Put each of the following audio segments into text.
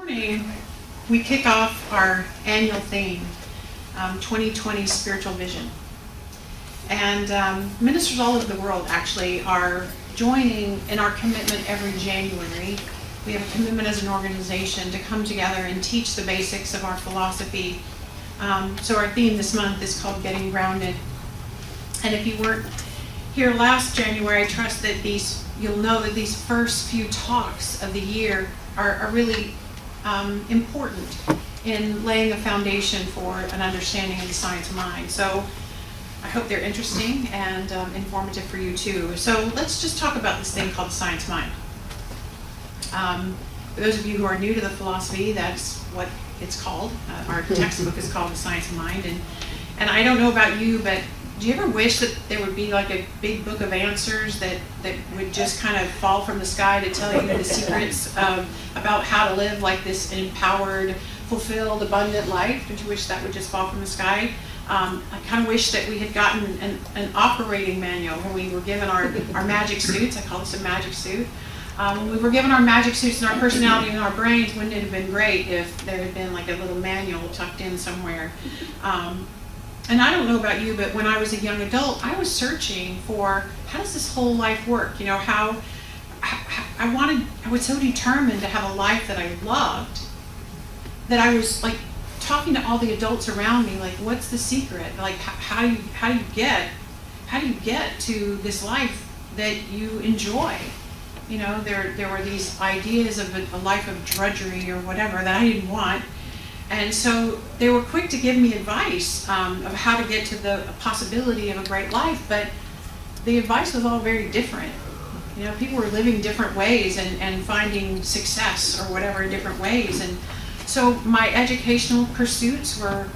morning, we kick off our annual theme, 2020 Spiritual Vision. And ministers all over the world actually are joining in our commitment every January. We have a commitment as an organization to come together and teach the basics of our philosophy. So our theme this month is called Getting Grounded. And if you weren't here last January, I trust that you'll know that these first few talks of the year are really important in laying a foundation for an understanding of the science of mind. So I hope they're interesting and informative for you too. So let's just talk about this thing called the science of mind. For those of you who are new to the philosophy, that's what it's called. Our textbook is called The Science of Mind. And I don't know about you, but do you ever wish that there would be like a big book of answers that would just kind of fall from the sky to tell you the secrets about how to live like this empowered, fulfilled, abundant life? Don't you wish that would just fall from the sky? I kind of wish that we had gotten an operating manual when we were given our magic suits. I call this a magic suit. When we were given our magic suits and our personality and our brains, wouldn't it have been great if there had been like a little manual tucked in somewhere? And I don't know about you, but when I was a young adult, I was searching for how does this whole life work? You know, how I was so determined to have a life that I loved that I was like talking to all the adults around me, like, what's the secret? Like, how do you get to this life that you enjoy? You know, there were these ideas of a life of drudgery or whatever that I didn't want. And so they were quick to give me advice of how to get to the possibility of a great life, but the advice was all very different. You know, people were living different ways and finding success or whatever in different ways. And so my educational pursuits were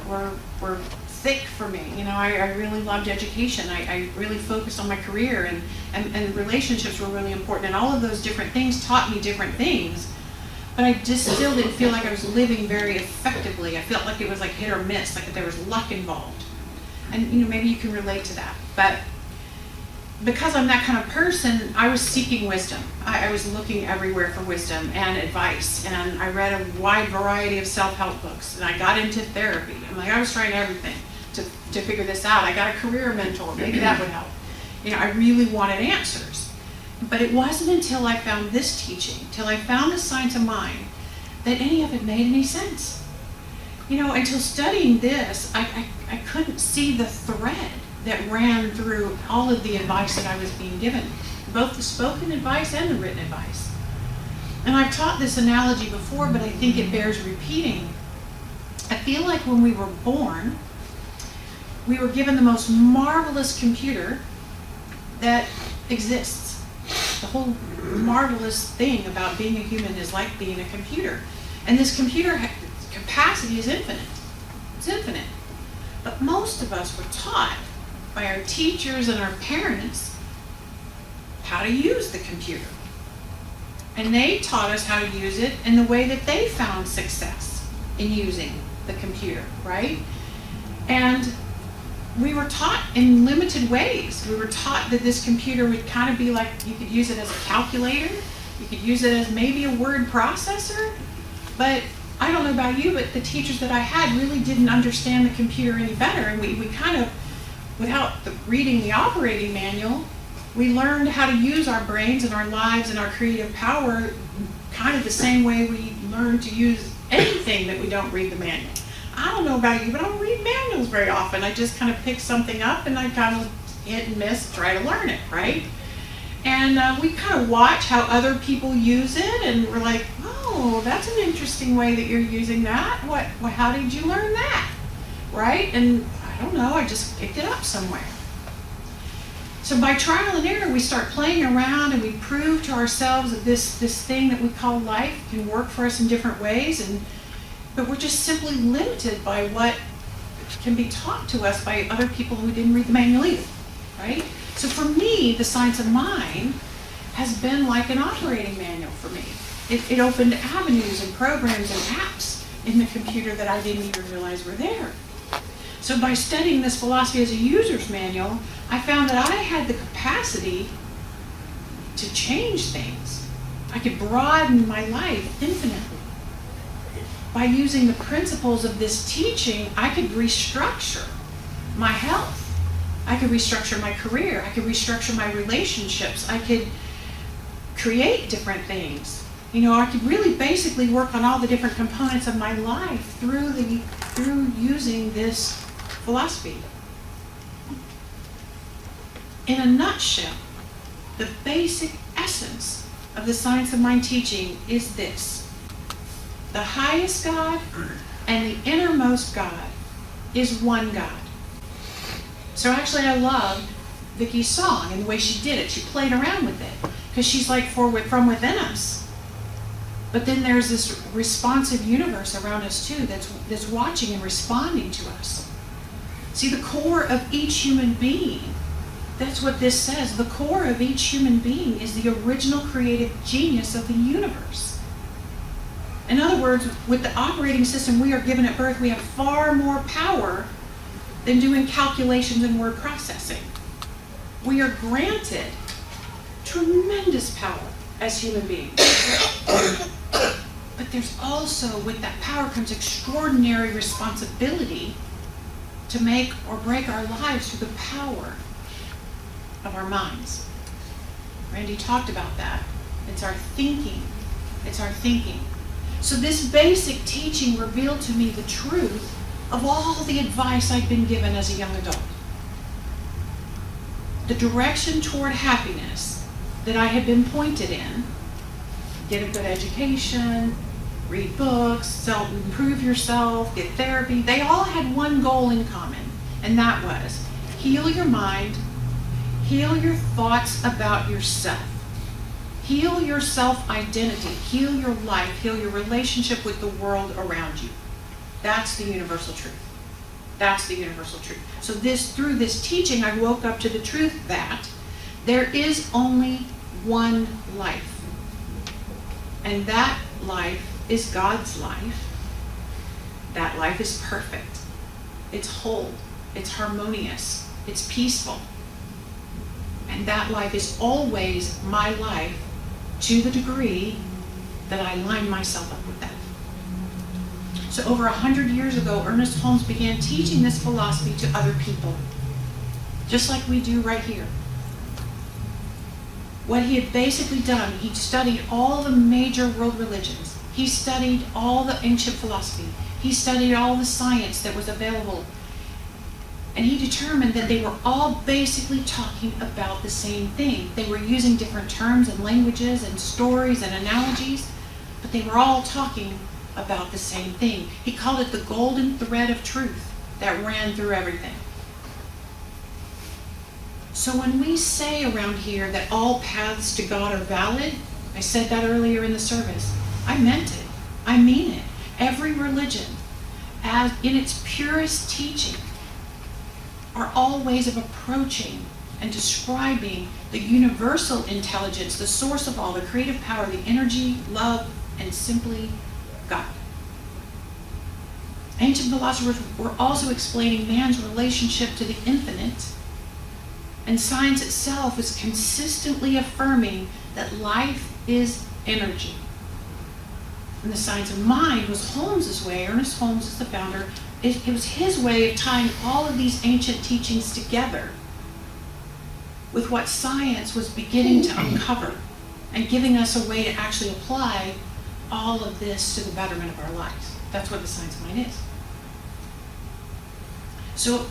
thick for me. You know, I really loved education. I really focused on my career, and relationships were really important. And all of those different things taught me different things. But I just still didn't feel like I was living very effectively. I felt like it was like hit or miss, like there was luck involved. And you know, maybe you can relate to that. But because I'm that kind of person, I was seeking wisdom. I was looking everywhere for wisdom and advice. And I read a wide variety of self-help books. And I got into therapy. I was trying everything to figure this out. I got a career mentor. Maybe that would help. You know, I really wanted answers. But it wasn't until I found this teaching, till I found the science of mind, that any of it made any sense. You know, until studying this, I couldn't see the thread that ran through all of the advice that I was being given, both the spoken advice and the written advice. And I've taught this analogy before, but I think it bears repeating. I feel like when we were born, we were given the most marvelous computer that exists. The whole marvelous thing about being a human is like being a computer. And this computer capacity is infinite. It's infinite. But most of us were taught by our teachers and our parents how to use the computer. And they taught us how to use it in the way that they found success in using the computer, right? And we were taught in limited ways. We were taught that this computer would kind of be like, you could use it as a calculator, you could use it as maybe a word processor, but I don't know about you, but the teachers that I had really didn't understand the computer any better, and we kind of, without reading the operating manual, we learned how to use our brains and our lives and our creative power kind of the same way we learn to use anything that we don't read the manual. I don't know about you, but I don't read manuals very often. I just kind of pick something up and I kind of hit and miss, try to learn it, right? And we kind of watch how other people use it, and we're like, oh, that's an interesting way that you're using that. How did you learn that, right? And I don't know, I just picked it up somewhere. So by trial and error, we start playing around and we prove to ourselves that this thing that we call life can work for us in different ways, but we're just simply limited by what can be taught to us by other people who didn't read the manual either, right? So for me, the science of mind has been like an operating manual for me. It opened avenues and programs and apps in the computer that I didn't even realize were there. So by studying this philosophy as a user's manual, I found that I had the capacity to change things. I could broaden my life infinitely. by using the principles of this teaching, I could restructure my health. I could restructure my career. I could restructure my relationships. I could create different things. I could really basically work on all the different components of my life through using this philosophy. In a nutshell, the basic essence of the Science of Mind teaching is this: the highest God and the innermost God is one God. So actually I loved Vicky's song and the way she did it. She played around with it because she's like from within us. But then there's this responsive universe around us too that's watching and responding to us. See, the core of each human being, that's what this says. The core of each human being is the original creative genius of the universe. In other words, with the operating system we are given at birth, we have far more power than doing calculations and word processing. We are granted tremendous power as human beings. But there's also, with that power comes extraordinary responsibility to make or break our lives through the power of our minds. Randy talked about that. It's our thinking. It's our thinking. So this basic teaching revealed to me the truth of all the advice I'd been given as a young adult. The direction toward happiness that I had been pointed in: get a good education, read books, self-improve yourself, get therapy. They all had one goal in common, and that was heal your mind, heal your thoughts about yourself, heal your self-identity, heal your life, heal your relationship with the world around you. That's the universal truth. That's the universal truth. So through this teaching, I woke up to the truth that there is only one life. And that life is God's life. That life is perfect. It's whole. It's harmonious. It's peaceful. And that life is always my life to the degree that I line myself up with that. So over 100 years ago, Ernest Holmes began teaching this philosophy to other people, just like we do right here. What he had basically done, he studied all the major world religions. He studied all the ancient philosophy. He studied all the science that was available. And he determined that they were all basically talking about the same thing. They were using different terms and languages and stories and analogies, but they were all talking about the same thing. He called it the golden thread of truth that ran through everything. So when we say around here that all paths to God are valid, I said that earlier in the service, I meant it. I mean it. Every religion, as in its purest teaching, are all ways of approaching and describing the universal intelligence, the source of all, the creative power, the energy, love, and simply God. Ancient philosophers were also explaining man's relationship to the infinite, and science itself is consistently affirming that life is energy. And the Science of Mind was Holmes's way. Ernest Holmes is the founder. It was his way of tying all of these ancient teachings together with what science was beginning to uncover and giving us a way to actually apply all of this to the betterment of our lives. That's what the Science of Mind is. So,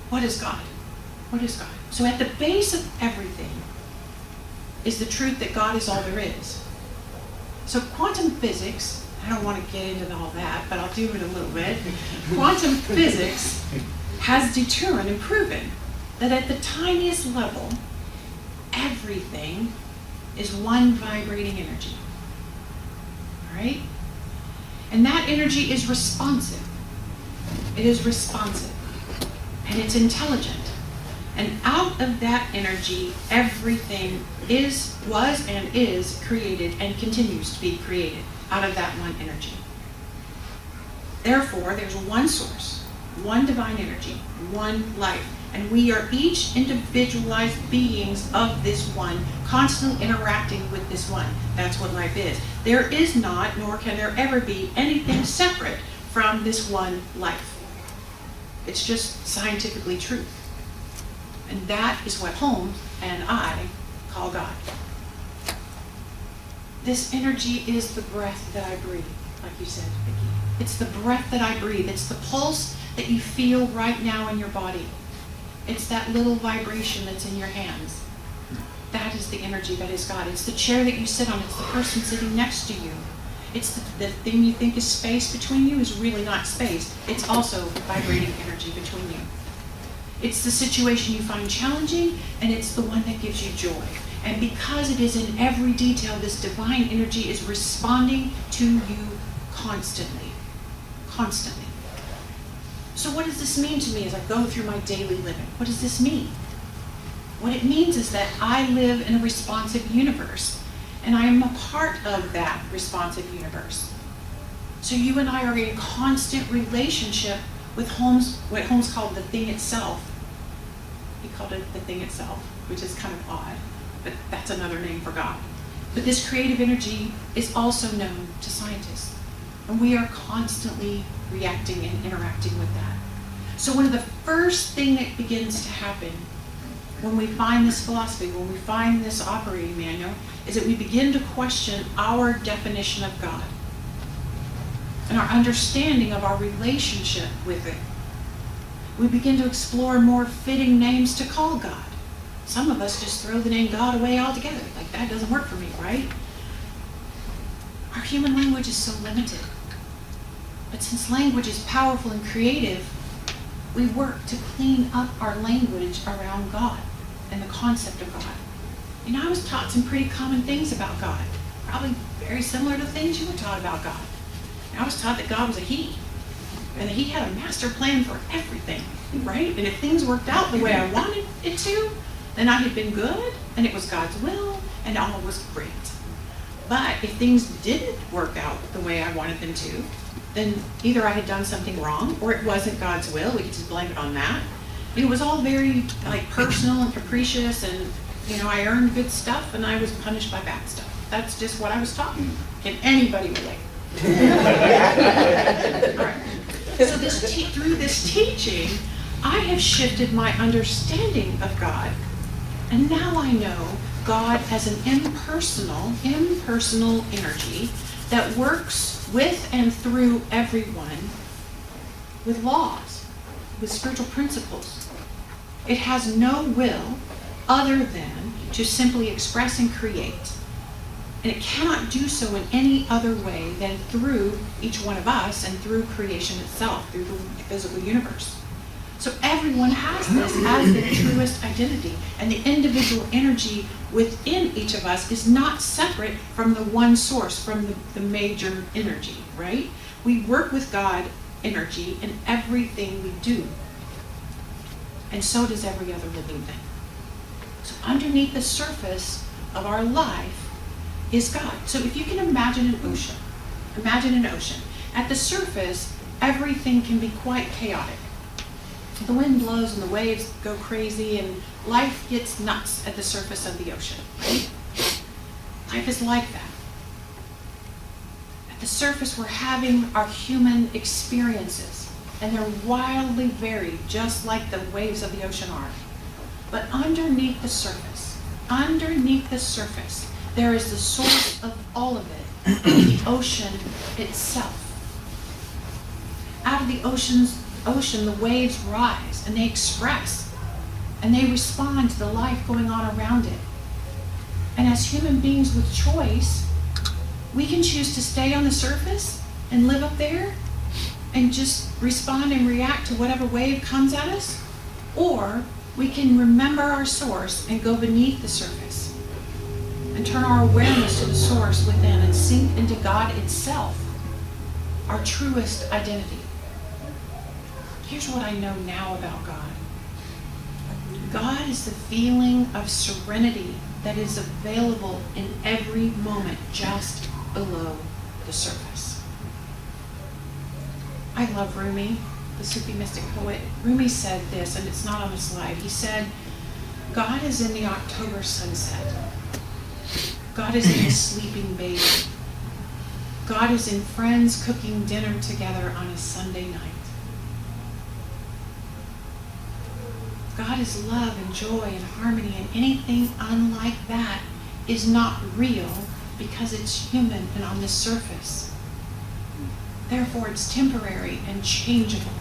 what is God? What is God? So at the base of everything is the truth that God is all there is. So quantum physics, I don't want to get into all that, but I'll do it a little bit. Quantum physics has determined and proven that at the tiniest level, everything is one vibrating energy. All right? And that energy is responsive. It is responsive. And it's intelligent. And out of that energy, everything was and is created and continues to be created out of that one energy. Therefore, there's one source, one divine energy, one life. And we are each individualized beings of this one, constantly interacting with this one. That's what life is. There is not, nor can there ever be, anything separate from this one life. It's just scientifically true. And that is what Holmes and I call God. This energy is the breath that I breathe, like you said, Vicki. It's the breath that I breathe. It's the pulse that you feel right now in your body. It's that little vibration that's in your hands. That is the energy that is God. It's the chair that you sit on. It's the person sitting next to you. It's the thing you think is space between you is really not space. It's also vibrating energy between you. It's the situation you find challenging, and it's the one that gives you joy. And because it is in every detail, this divine energy is responding to you constantly. Constantly. So what does this mean to me as I go through my daily living? What does this mean? What it means is that I live in a responsive universe, and I am a part of that responsive universe. So you and I are in constant relationship with what Holmes called the thing itself. He called it the thing itself, which is kind of odd, but that's another name for God. But this creative energy is also known to scientists, and we are constantly reacting and interacting with that. So one of the first thing that begins to happen when we find this philosophy, when we find this operating manual, is that we begin to question our definition of God and our understanding of our relationship with it. We begin to explore more fitting names to call God. Some of us just throw the name God away altogether. Like, that doesn't work for me, right? Our human language is so limited. But since language is powerful and creative, we work to clean up our language around God and the concept of God. You know, I was taught some pretty common things about God, probably very similar to things you were taught about God. And I was taught that God was a He, and that He had a master plan for everything, right? And if things worked out the way I wanted it to, then I had been good, and it was God's will, and all was great. But if things didn't work out the way I wanted them to, then either I had done something wrong, or it wasn't God's will. We could just blame it on that. It was all very personal and capricious, and I earned good stuff, and I was punished by bad stuff. That's just what I was taught. Can anybody relate? All right. So through this teaching, I have shifted my understanding of God, and now I know God as an impersonal energy that works with and through everyone with laws, with spiritual principles. It has no will other than to simply express and create. And it cannot do so in any other way than through each one of us and through creation itself, through the physical universe. So everyone has this as their truest identity, and the individual energy within each of us is not separate from the one source, from the major energy, right? We work with God energy in everything we do, and so does every other living thing. So underneath the surface of our life is God. So if you can imagine an ocean, At the surface, everything can be quite chaotic. The wind blows and the waves go crazy and life gets nuts at the surface of the ocean, right? Life is like that. At the surface, we're having our human experiences, and they're wildly varied, just like the waves of the ocean are. But underneath the surface, there is the source of all of it, the ocean itself. Out of the ocean, the waves rise, and they express, and they respond to the life going on around it. And as human beings with choice, we can choose to stay on the surface and live up there and just respond and react to whatever wave comes at us, or we can remember our source and go beneath the surface and turn our awareness to the source within and sink into God itself, our truest identity. Here's what I know now about God. God is the feeling of serenity that is available in every moment just below the surface. I love Rumi. the Sufi mystic poet, Rumi said this, and it's not on the slide. He said, God is in the October sunset. God is in the sleeping baby. God is in friends cooking dinner together on a Sunday night. God is love and joy and harmony, and anything unlike that is not real because it's human and on the surface. Therefore, it's temporary and changeable,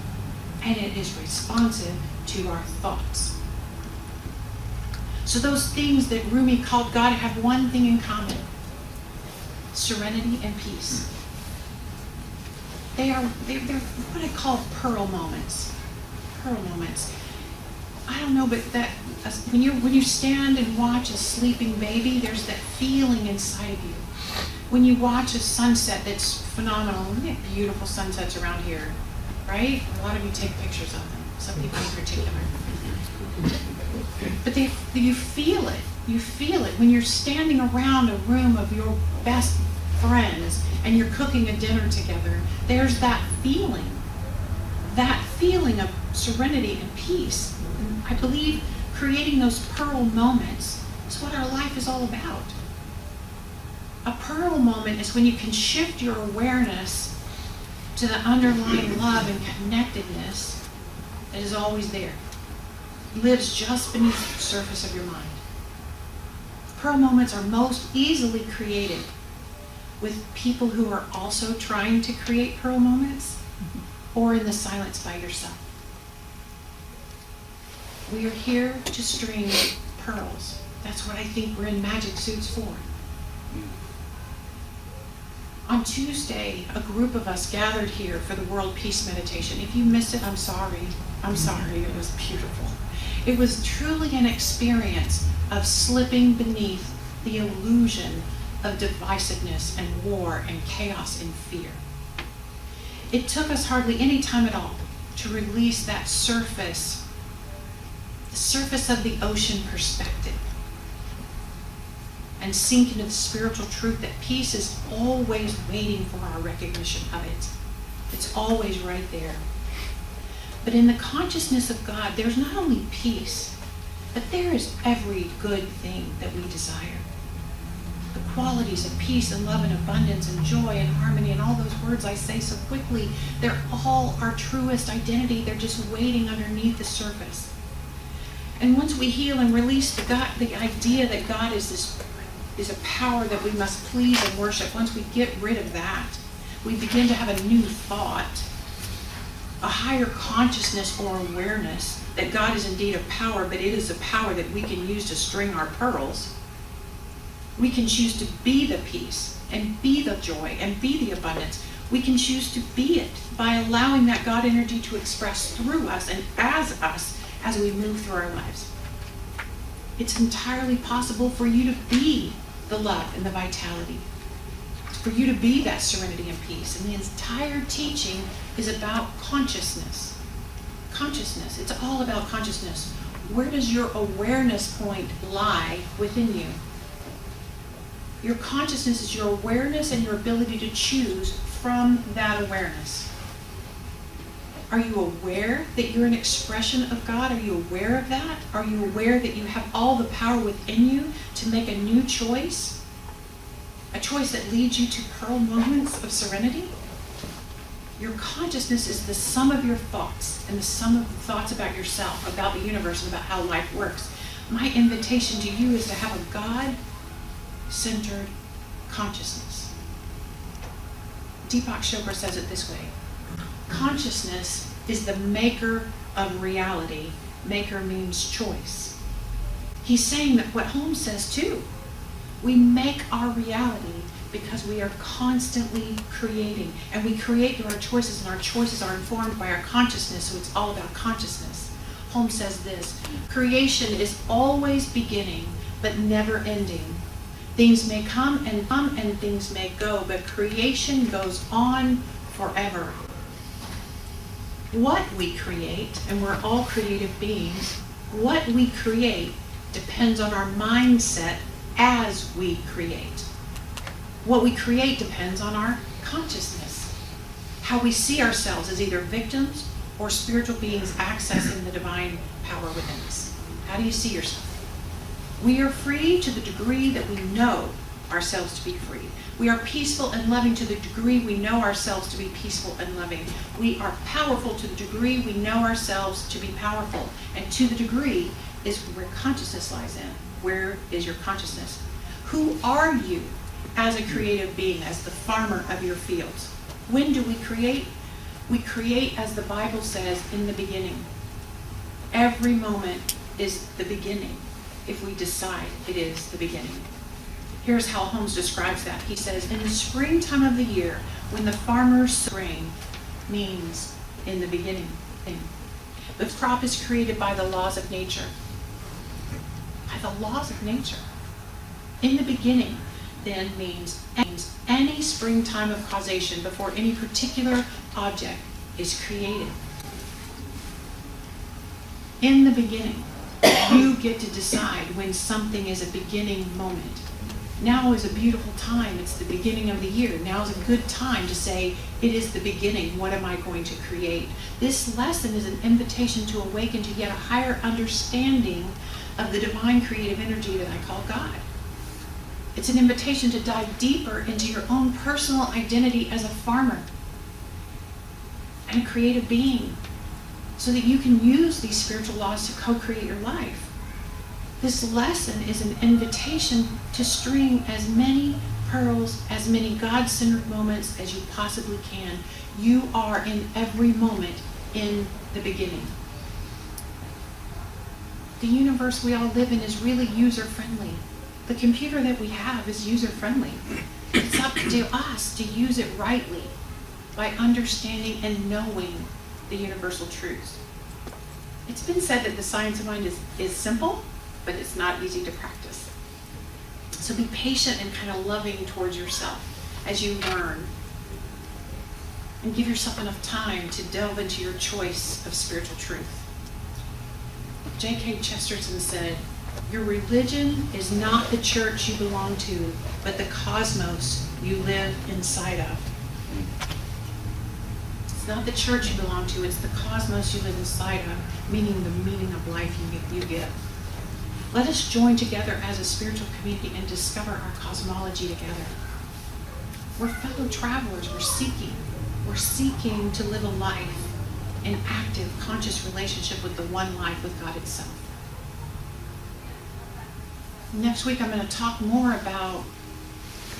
and it is responsive to our thoughts. So those things that Rumi called God have one thing in common: serenity and peace. They're what I call pearl moments. Pearl moments. I don't know, but that when you stand and watch a sleeping baby, there's that feeling inside of you. When you watch a sunset that's phenomenal, we have beautiful sunsets around here, right? A lot of you take pictures of them, some people in particular. But you feel it. You feel it when you're standing around a room of your best friends and you're cooking a dinner together. There's that feeling of serenity and peace. And I believe creating those pearl moments is what our life is all about. A pearl moment is when you can shift your awareness to the underlying love and connectedness that is always there. It lives just beneath the surface of your mind. Pearl moments are most easily created with people who are also trying to create pearl moments, or in the silence by yourself. We are here to string pearls. That's what I think we're in magic suits for. On Tuesday, a group of us gathered here for the World Peace Meditation. If you missed it, I'm sorry. I'm sorry. It was beautiful. It was truly an experience of slipping beneath the illusion of divisiveness and war and chaos and fear. It took us hardly any time at all to release that surface, the surface of the ocean perspective, and sink into the spiritual truth that peace is always waiting for our recognition of it. It's always right there. But in the consciousness of God, there's not only peace, but there is every good thing that we desire. The qualities of peace and love and abundance and joy and harmony and all those words I say so quickly, they're all our truest identity. They're just waiting underneath the surface. And once we heal and release the idea that God is a power that we must please and worship, once we get rid of that, we begin to have a new thought, a higher consciousness or awareness that God is indeed a power, but it is a power that we can use to string our pearls. We can choose to be the peace and be the joy and be the abundance. We can choose to be it by allowing that God energy to express through us and as us as we move through our lives. It's entirely possible for you to be the love and the vitality, for you to be that serenity and peace. And the entire teaching is about consciousness. Consciousness. It's all about consciousness. Where does your awareness point lie within you? Your consciousness is your awareness and your ability to choose from that awareness. Are you aware that you're an expression of God? Are you aware of that? Are you aware that you have all the power within you to make a new choice? A choice that leads you to pearl moments of serenity? Your consciousness is the sum of your thoughts and the sum of the thoughts about yourself, about the universe, and about how life works. My invitation to you is to have a God-centered consciousness. Deepak Chopra says it this way: consciousness is the maker of reality. Maker means choice. He's saying that what Holmes says too. We make our reality because we are constantly creating. And we create through our choices, and our choices are informed by our consciousness, so it's all about consciousness. Holmes says this: creation is always beginning, but never ending. Things may come and things may go, but creation goes on forever. What we create, and we're all creative beings, what we create depends on our mindset as we create. What we create depends on our consciousness. How we see ourselves as either victims or spiritual beings accessing the divine power within us? How do you see yourself? We are free to the degree that we know ourselves to be free. We are peaceful and loving to the degree we know ourselves to be peaceful and loving. We are powerful to the degree we know ourselves to be powerful. And to the degree is where consciousness lies in. Where is your consciousness? Who are you as a creative being, as the farmer of your fields? When do we create? We create, as the Bible says, in the beginning. Every moment is the beginning if we decide it is the beginning. Here's how Holmes describes that. He says, in the springtime of the year, when the farmer's spring means in the beginning. The crop is created by the laws of nature. By the laws of nature. In the beginning, then, means any springtime of causation before any particular object is created. In the beginning, you get to decide when something is a beginning moment. Now is a beautiful time. It's the beginning of the year. Now is a good time to say, it is the beginning. What am I going to create? This lesson is an invitation to awaken to yet a higher understanding of the divine creative energy that I call God. It's an invitation to dive deeper into your own personal identity as a farmer and a creative being so that you can use these spiritual laws to co-create your life. This lesson is an invitation to string as many pearls, as many God-centered moments as you possibly can. You are in every moment in the beginning. The universe we all live in is really user-friendly. The computer that we have is user-friendly. It's up to us to use it rightly by understanding and knowing the universal truths. It's been said that the science of mind is simple, but it's not easy to practice. So be patient and kind of loving towards yourself as you learn. And give yourself enough time to delve into your choice of spiritual truth. G.K. Chesterton said, your religion is not the church you belong to, but the cosmos you live inside of. It's not the church you belong to, it's the cosmos you live inside of, meaning the meaning of life you give. Let us join together as a spiritual community and discover our cosmology together. We're fellow travelers, we're seeking to live a life in active, conscious relationship with the one life, with God itself. Next week I'm going to talk more about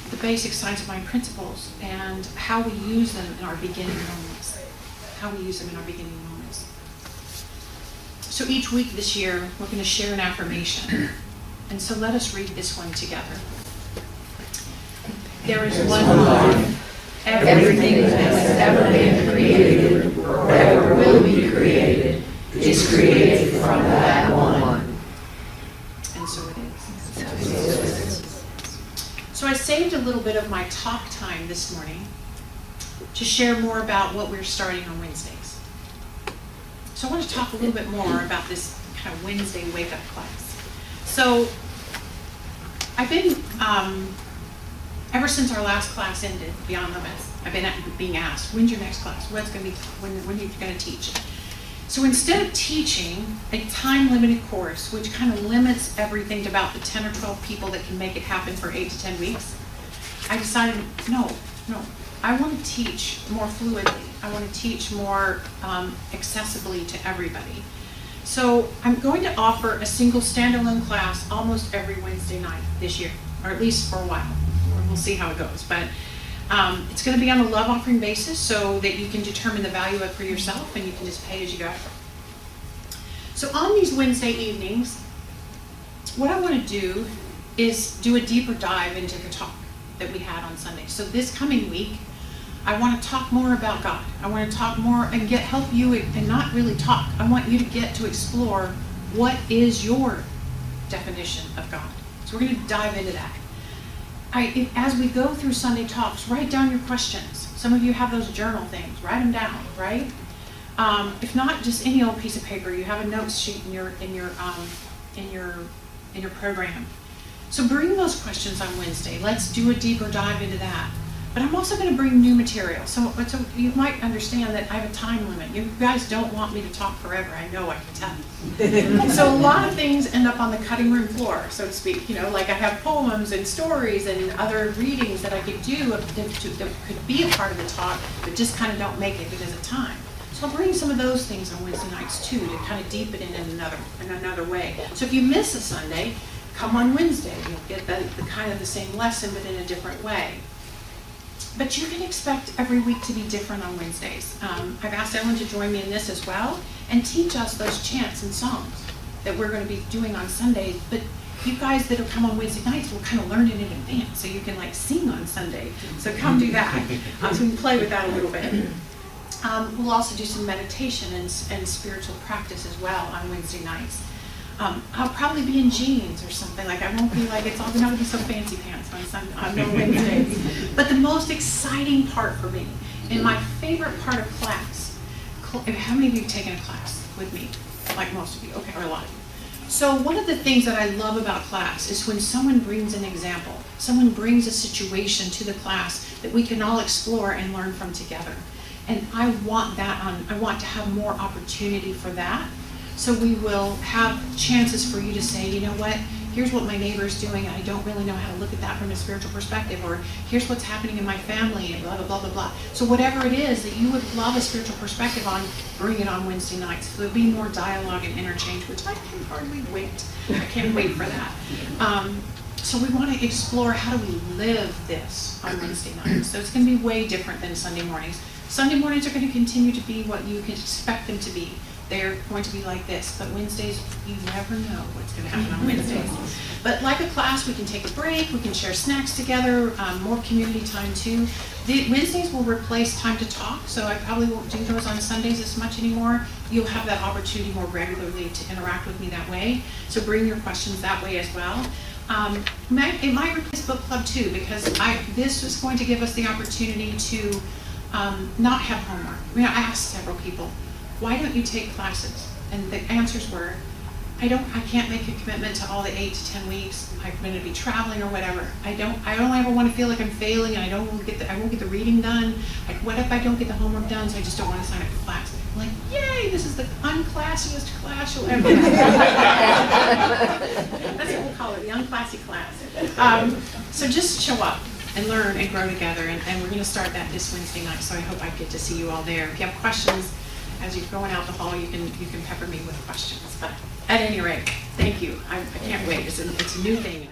the basic science of mind principles and how we use them in our beginning moments. So each week this year, we're going to share an affirmation. And so let us read this one together. There is one God. Everything that has ever been created or ever will be created is created from that one. And so it is. So I saved a little bit of my talk time this morning to share more about what we're starting on Wednesdays. So I want to talk a little bit more about this kind of Wednesday wake-up class. So I've been, ever since our last class ended, Beyond Limits, I've been being asked, when's your next class? When are you going to teach? So instead of teaching a time-limited course, which kind of limits everything to about the 10 or 12 people that can make it happen for 8 to 10 weeks, I decided, no, I want to teach more fluidly. I want to teach more accessibly to everybody. So I'm going to offer a single standalone class almost every Wednesday night this year, or at least for a while. We'll see how it goes. But it's going to be on a love offering basis so that you can determine the value of it for yourself and you can just pay as you go. So on these Wednesday evenings, what I want to do is do a deeper dive into the talk that we had on Sunday. So this coming week, I want to talk more about God. I want to talk more and help you, and not really talk. I want you to get to explore what is your definition of God. So we're going to dive into that. As we go through Sunday talks, write down your questions. Some of you have those journal things. Write them down, right? If not, just any old piece of paper. You have a notes sheet in your program. So bring those questions on Wednesday. Let's do a deeper dive into that. But I'm also going to bring new material. So you might understand that I have a time limit. You guys don't want me to talk forever. I know, I can tell. So a lot of things end up on the cutting room floor, so to speak. You know, like I have poems and stories and other readings that I could do that could be a part of the talk, but just kind of don't make it because of time. So I'll bring some of those things on Wednesday nights too, to kind of deepen it in another way. So if you miss a Sunday, come on Wednesday. You'll get the kind of the same lesson, but in a different way. But you can expect every week to be different on Wednesdays. I've asked Ellen to join me in this as well and teach us those chants and songs that we're going to be doing on Sundays. But you guys that will come on Wednesday nights will kind of learn it in advance, so you can like sing on Sunday. So come do that. So we can play with that a little bit. We'll also do some meditation and spiritual practice as well on Wednesday nights. I'll probably be in jeans or something. Like I won't be like, it's all going to be so fancy pants on Wednesdays. But the most exciting part for me, and my favorite part of class, how many of you have taken a class with me? Like most of you, okay, or a lot of you. So one of the things that I love about class is when someone brings an example, someone brings a situation to the class that we can all explore and learn from together. And I want I want to have more opportunity for that. So we will have chances for you to say, you know what, here's what my neighbor's doing, and I don't really know how to look at that from a spiritual perspective, or here's what's happening in my family, and blah, blah, blah, blah, blah. So whatever it is that you would love a spiritual perspective on, bring it on Wednesday nights. So there'll be more dialogue and interchange, which I can hardly wait. I can't wait for that. So we want to explore how do we live this on Wednesday nights. So it's going to be way different than Sunday mornings. Sunday mornings are going to continue to be what you can expect them to be. They're going to be like this, but Wednesdays, you never know what's going to happen on Wednesdays. But like a class, we can take a break, we can share snacks together, more community time too. The Wednesdays will replace time to talk, so I probably won't do those on Sundays as much anymore. You'll have that opportunity more regularly to interact with me that way, so bring your questions that way as well. It might replace book club too, because this is going to give us the opportunity to not have homework. I mean, I asked several people, why don't you take classes? And the answers were, I can't make a commitment to all the 8 to 10 weeks. I'm going to be traveling or whatever. I don't ever want to feel like I'm failing, and I won't get the reading done. Like, what if I don't get the homework done? So I just don't want to sign up for class. I'm like, yay! This is the unclassiest class you'll ever have. That's what we'll call it, the unclassy class. So just show up and learn and grow together, and we're going to start that this Wednesday night. So I hope I get to see you all there. If you have questions, as you're going out the hall, you can pepper me with questions. But at any rate, thank you. I can't wait. It's a new thing.